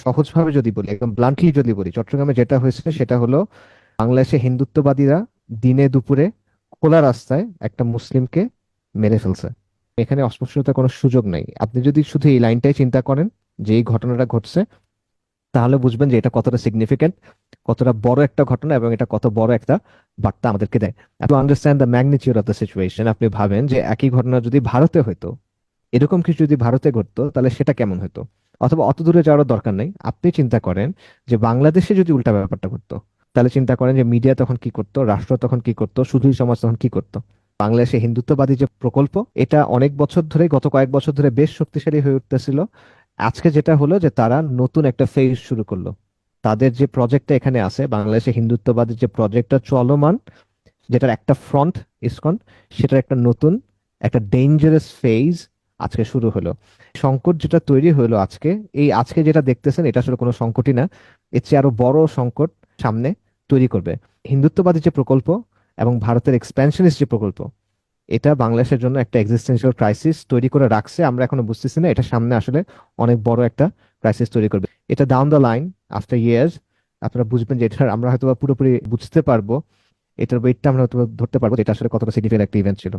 সহজভাবে যদি বলি, একদম ব্লান্টলি যদি বলি, চট্টগ্রামে যেটা হয়েছে সেটা হলো বাংলাদেশে হিন্দুত্ববাদীরা দিনে দুপুরে খোলা রাস্তায় একটা মুসলিমকে মেরে ফেলছে। এখানে অস্পৃশ্যতার কোনো সুযোগ নাই। আপনি যদি শুধু এই লাইনটাই চিন্তা করেন যে এই ঘটনাটা ঘটছে, তাহলে বুঝবেন যে এটা কতটা সিগনিফিকেন্ট, কতটা বড় একটা ঘটনা, এবং এটা কত বড় একটা বার্তা আমাদেরকে দেয়। To understand the magnitude of the situation, আপনি ভাবেন যে একই ঘটনা যদি ভারতে হতো, এরকম কিছু যদি ভারতে ঘটতো তাহলে সেটা কেমন হতো। অথবা অত দূরে যাওয়ার দরকার নেই, আপনি চিন্তা করেন যে বাংলাদেশে যদি উল্টা ব্যাপারটা ঘটতো, তাহলে চিন্তা করেন যে মিডিয়া তখন কি করতো, রাষ্ট্র তখন কি করতো, সুধী সমাজ তখন কি করতো। বাংলাদেশে হিন্দুত্ববাদী যে প্রকল্প, এটা অনেক বছর ধরে, গত কয়েক বছর ধরে বেশ শক্তিশালী হয়ে উঠতেছিল। আজকে যেটা হলো যে তারা নতুন একটা ফেজ শুরু করলো। তাদের যে প্রজেক্টটা এখানে আছে, বাংলাদেশে হিন্দুত্ববাদী যে প্রজেক্টটা চলমান, যেটার একটা ফ্রন্ট ইসকন, সেটার একটা নতুন, একটা ডেঞ্জারাস ফেজ আজকে শুরু হলো। সংকট যেটা তৈরি হলো আজকে, এই আজকে যেটা দেখতেছেন এটা আসলে কোনো সংকটই না, এর চেয়ে আরো বড় সংকট সামনে তৈরি করবে। হিন্দুত্ববাদী যে প্রকল্প এবং ভারতের এক্সপ্যানশনিস্ট যে প্রকল্প, এটা বাংলাদেশের জন্য একটা এক্সিস্টেন্সিয়াল ক্রাইসিস তৈরি করে রাখছে। আমরা এখনো বুঝতেছি না এটা সামনে আসলে অনেক বড় একটা ক্রাইসিস তৈরি করবে। এটা down the line, after years, আপনারা বুঝবেন যে এটা আমরা হয়তো বা পুরোপুরি বুঝতে পারবো, এটার ওয়েটটা আমরা হয়তো বা ধরতে পারবো যে এটা আসলে কতটা সিগনিফিকেন্ট একটা ইভেন্ট ছিল।